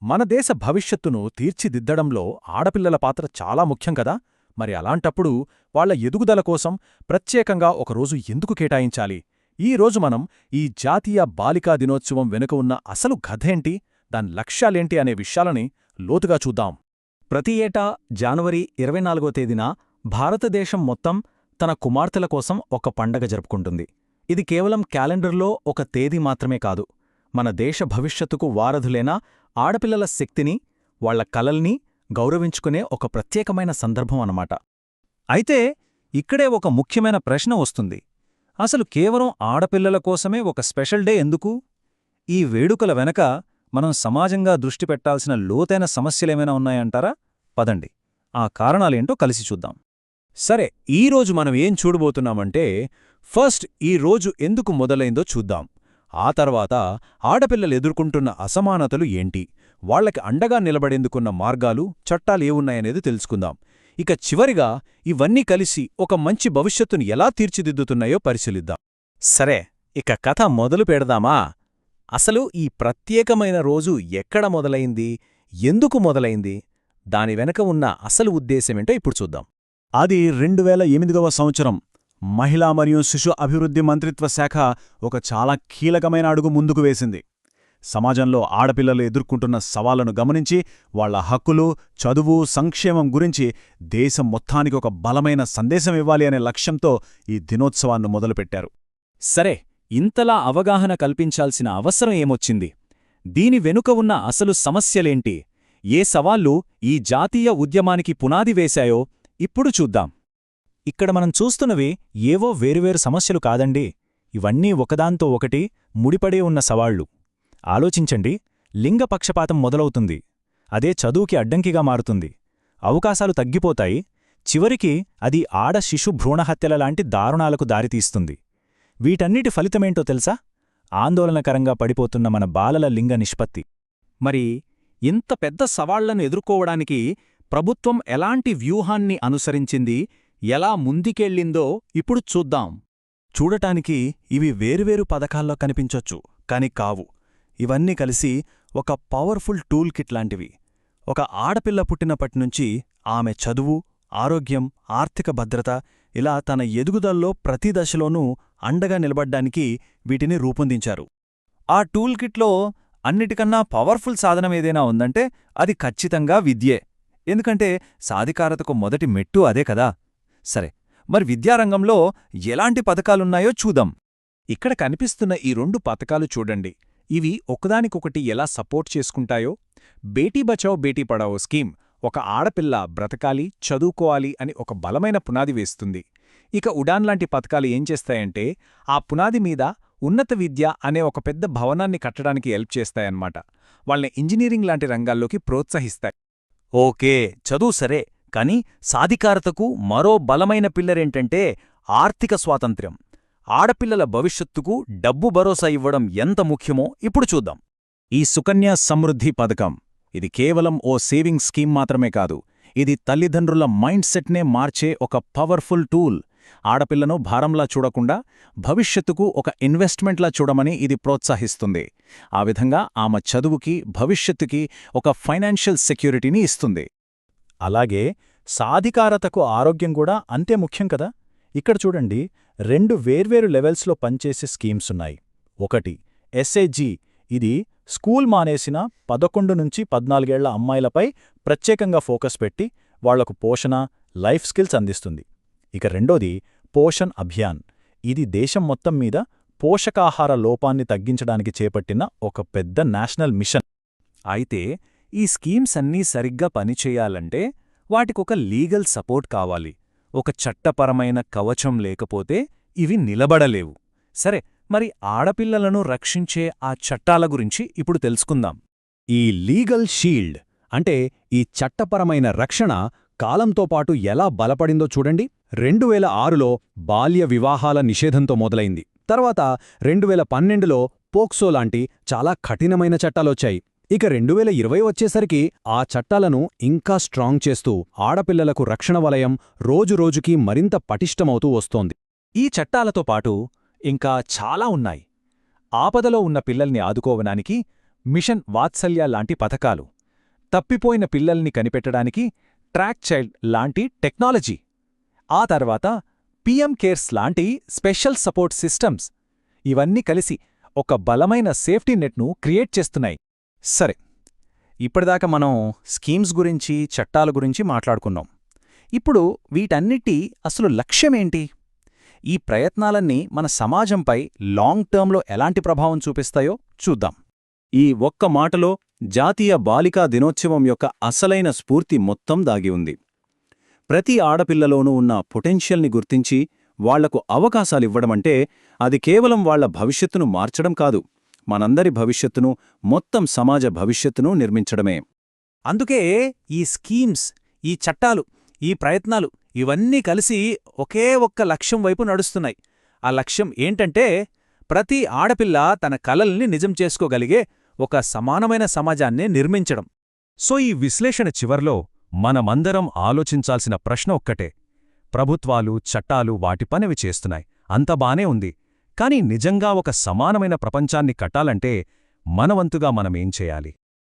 మన దేశ భవిష్యత్తును తీర్చిదిద్దడంలో ఆడపిల్లల పాత్ర చాలా ముఖ్యం కదా. మరి అలాంటప్పుడు వాళ్ల ఎదుగుదల కోసం ప్రత్యేకంగా ఒకరోజు ఎందుకు కేటాయించాలి? ఈరోజు మనం ఈ జాతీయ బాలికా దినోత్సవం వెనుక ఉన్న అసలు కథేంటి, దాని లక్ష్యాలేంటి అనే విషయాలని లోతుగా చూద్దాం. ప్రతి ఏటా జనవరి 24వ తేదీన భారతదేశం మొత్తం తన కుమార్తెల కోసం ఒక పండగ జరుపుకుంటుంది. ఇది కేవలం క్యాలెండర్లో ఒక తేదీ మాత్రమే కాదు, మన దేశ భవిష్యత్తుకు వారధులైన ఆడపిల్లల శక్తిని, వాళ్ల కలల్ని గౌరవించుకునే ఒక ప్రత్యేకమైన సందర్భం అన్నమాట. అయితే ఇక్కడే ఒక ముఖ్యమైన ప్రశ్న వస్తుంది. అసలు కేవలం ఆడపిల్లల కోసమే ఒక స్పెషల్ డే ఎందుకు? ఈ వేడుకల వెనక మనం సమాజంగా దృష్టి పెట్టాల్సిన లోతైన సమస్యలేమైనా ఉన్నాయంటారా? పదండి, ఆ కారణాలేంటో కలిసి చూద్దాం. సరే, ఈరోజు మనం ఏం చూడబోతున్నామంటే, ఫస్ట్ ఈ రోజు ఎందుకు మొదలైందో చూద్దాం. ఆ తర్వాత ఆడపిల్లలు ఎదుర్కొంటున్న అసమానతలు ఏంటి, వాళ్లకి అండగా నిలబడేందుకున్న మార్గాలు, చట్టాలేవున్నాయనేది తెలుసుకుందాం. ఇక చివరిగా ఇవన్నీ కలిసి ఒక మంచి భవిష్యత్తును ఎలా తీర్చిదిద్దుతున్నాయో పరిశీలిద్దాం. సరే, ఇక కథ మొదలు పెడదామా? అసలు ఈ ప్రత్యేకమైన రోజు ఎక్కడ మొదలైంది, ఎందుకు మొదలైంది, దాని వెనక ఉన్న అసలు ఉద్దేశమేంటో ఇప్పుడు చూద్దాం. అది 2008వ సంవత్సరం. మహిళా మరియు శిశు అభివృద్ధి మంత్రిత్వ శాఖ ఒక చాలా కీలకమైన అడుగు ముందుకు వేసింది. సమాజంలో ఆడపిల్లలు ఎదుర్కొంటున్న సవాళ్లను గమనించి వాళ్ల హక్కులు, చదువు, సంక్షేమం గురించి దేశం మొత్తానికి ఒక బలమైన సందేశం ఇవ్వాలి అనే లక్ష్యంతో ఈ దినోత్సవాన్ని మొదలుపెట్టారు. సరే, ఇంతలా అవగాహన కల్పించాల్సిన అవసరం ఏమొచ్చింది? దీని వెనుక ఉన్న అసలు సమస్యలేంటి? ఏ సవాళ్లు ఈ జాతీయ ఉద్యమానికి పునాది వేశాయో ఇప్పుడు చూద్దాం. ఇక్కడ మనం చూస్తున్నవి ఏవో వేరువేరు సమస్యలు కాదండి, ఇవన్నీ ఒకదాంతో ఒకటి ముడిపడే ఉన్న సవాళ్లు. ఆలోచించండి, లింగ పక్షపాతం మొదలవుతుంది, అదే చదువుకి అడ్డంకిగా మారుతుంది, అవకాశాలు తగ్గిపోతాయి, చివరికి అది ఆడ శిశు భ్రూణహత్యల లాంటి దారుణాలకు దారితీస్తుంది. వీటన్నిటి ఫలితమేంటో తెలుసా? ఆందోళనకరంగా పడిపోతున్న మన బాలల లింగ నిష్పత్తి. మరి ఇంత పెద్ద సవాళ్లను ఎదుర్కోవడానికి ప్రభుత్వం ఎలాంటి వ్యూహాన్ని అనుసరించింది, ఎలా ముందుకెళ్ళిందో ఇప్పుడు చూద్దాం. చూడటానికి ఇవి వేరువేరు పథకాల్లో కనిపించొచ్చు, కాని కావు. ఇవన్నీ కలిసి ఒక పవర్ఫుల్ టూల్ కిట్ లాంటివి. ఒక ఆడపిల్ల పుట్టినప్పటినుంచి ఆమె చదువు, ఆరోగ్యం, ఆర్థిక భద్రత, ఇలా తన ఎదుగుదల్లో ప్రతి దశలోనూ అండగా నిలబడ్డానికి వీటిని రూపొందించారు. ఆ టూల్ కిట్లో అన్నిటికన్నా పవర్ఫుల్ సాధనమేదైనా ఉందంటే అది ఖచ్చితంగా విద్యే. ఎందుకంటే సాధికారతకు మొదటి మెట్టు అదే కదా. సరే, మరి విద్యారంగంలో ఎలాంటి పథకాలున్నాయో చూద్దాం. ఇక్కడ కనిపిస్తున్న ఈ 2 పథకాలు చూడండి. ఇవి ఒకదానికొకటి ఎలా సపోర్ట్ చేసుకుంటాయో. బేటీ బచావో బేటీ పఢావో స్కీమ్ ఒక ఆడపిల్ల బ్రతకాలి, చదువుకోవాలి అని ఒక బలమైన పునాది వేస్తుంది. ఇక ఉడాన్ లాంటి పథకాలు ఏం చేస్తాయంటే ఆ పునాది మీద ఉన్నత విద్య అనే ఒక పెద్ద భవనాన్ని కట్టడానికి హెల్ప్ చేస్తాయన్నమాట. వాళ్ళని ఇంజనీరింగ్ లాంటి రంగాల్లోకి ప్రోత్సహిస్తాయి. ఓకే, చదువు సరే, కాని సాధికారతకు మరో బలమైన పిల్లరేంటంటే ఆర్థిక స్వాతంత్ర్యం. ఆడపిల్లల భవిష్యత్తుకు డబ్బు భరోసా ఇవ్వడం ఎంత ముఖ్యమో ఇప్పుడు చూద్దాం. ఈ సుకన్య సమృద్ధి పథకం, ఇది కేవలం ఓ సేవింగ్ స్కీమ్ మాత్రమే కాదు, ఇది తల్లిదండ్రుల మైండ్ సెట్నే మార్చే ఒక పవర్ఫుల్ టూల్. ఆడపిల్లను భారంలా చూడకుండా భవిష్యత్తుకు ఒక ఇన్వెస్ట్మెంట్లా చూడమని ఇది ప్రోత్సహిస్తుంది. ఆ విధంగా ఆమె చదువుకి, భవిష్యత్తుకి ఒక ఫైనాన్షియల్ సెక్యూరిటీని ఇస్తుంది. అలాగే సాధికారతకు ఆరోగ్యం కూడా అంతే ముఖ్యం కదా. ఇక్కడ చూడండి, 2 వేర్వేరు లెవెల్స్లో పనిచేసే స్కీమ్సున్నాయి. ఒకటి ఎస్ఏజీ, ఇది స్కూల్ మానేసిన 11 నుంచి 14 ఏళ్ల అమ్మాయిలపై ప్రత్యేకంగా ఫోకస్ పెట్టి వాళ్లకు పోషణ, లైఫ్ స్కిల్స్ అందిస్తుంది. ఇక రెండోది పోషణ్ అభియాన్, ఇది దేశం మొత్తం మీద పోషకాహార లోపాన్ని తగ్గించడానికి చేపట్టిన ఒక పెద్ద నేషనల్ మిషన్. అయితే ఈ స్కీమ్స్ అన్నీ సరిగ్గా పనిచేయాలంటే వాటికొక లీగల్ సపోర్ట్ కావాలి. ఒక చట్టపరమైన కవచం లేకపోతే ఇవి నిలబడలేవు. సరే, మరి ఆడపిల్లలను రక్షించే ఆ చట్టాల గురించి ఇప్పుడు తెలుసుకుందాం. ఈ లీగల్ షీల్డ్ అంటే ఈ చట్టపరమైన రక్షణ కాలంతో పాటు ఎలా బలపడిందో చూడండి. 2006లో బాల్య వివాహాల నిషేధంతో మొదలైంది. తర్వాత 2012లో పోక్సో లాంటి చాలా కఠినమైన చట్టాలొచ్చాయి. ఇక 2020 వచ్చేసరికి ఆ చట్టాలను ఇంకా స్ట్రాంగ్ చేస్తూ ఆడపిల్లలకు రక్షణ వలయం రోజురోజుకీ మరింత పటిష్టమవుతూ వస్తోంది. ఈ చట్టాలతో పాటు ఇంకా చాలా ఉన్నాయి. ఆపదలో ఉన్న పిల్లల్ని ఆదుకోవడానికి మిషన్ వాత్సల్య లాంటి పథకాలు, తప్పిపోయిన పిల్లల్ని కనిపెట్టడానికి ట్రాక్ చైల్డ్ లాంటి టెక్నాలజీ, ఆ తర్వాత పీఎం కేర్స్ లాంటి స్పెషల్ సపోర్ట్ సిస్టమ్స్, ఇవన్నీ కలిసి ఒక బలమైన సేఫ్టీ నెట్ను క్రియేట్ చేస్తున్నాయి. సరే, ఇప్పటిదాకా మనం స్కీమ్స్ గురించి, చట్టాల గురించి మాట్లాడుకున్నాం. ఇప్పుడు వీటన్నిటి అసలు లక్ష్యమేంటి? ఈ ప్రయత్నాలన్నీ మన సమాజంపై లాంగ్ టర్మ్లో ఎలాంటి ప్రభావం చూపిస్తాయో చూద్దాం. ఈ ఒక్క మాటలో జాతీయ బాలికా దినోత్సవం యొక్క అసలైన స్ఫూర్తి మొత్తం దాగి ఉంది. ప్రతి ఆడపిల్లలోనూ ఉన్న పొటెన్షియల్ని గుర్తించి వాళ్లకు అవకాశాలివ్వడమంటే అది కేవలం వాళ్ల భవిష్యత్తును మార్చడం కాదు, మనందరి భవిష్యత్తును, మొత్తం సమాజ భవిష్యత్తును నిర్మించడమే. అందుకే ఈ స్కీమ్స్, ఈ చట్టాలు, ఈ ప్రయత్నాలు ఇవన్నీ కలిసి ఒకే ఒక్క లక్ష్యం వైపు నడుస్తున్నాయి. ఆ లక్ష్యం ఏంటంటే ప్రతి ఆడపిల్ల తన కలల్ని నిజం చేసుకోగలిగే ఒక సమానమైన సమాజాన్ని నిర్మించడం. సో ఈ విశ్లేషణ చివర్లో మనమందరం ఆలోచించాల్సిన ప్రశ్న ఒక్కటే: ప్రభుత్వాలు, చట్టాలు వాటి పనివి చేస్తున్నాయి, అంత బానే ఉంది. కానీ నిజంగా ఒక సమానమైన ప్రపంచాన్ని కట్టాలంటే మనవంతుగా మనమేం చేయాలి?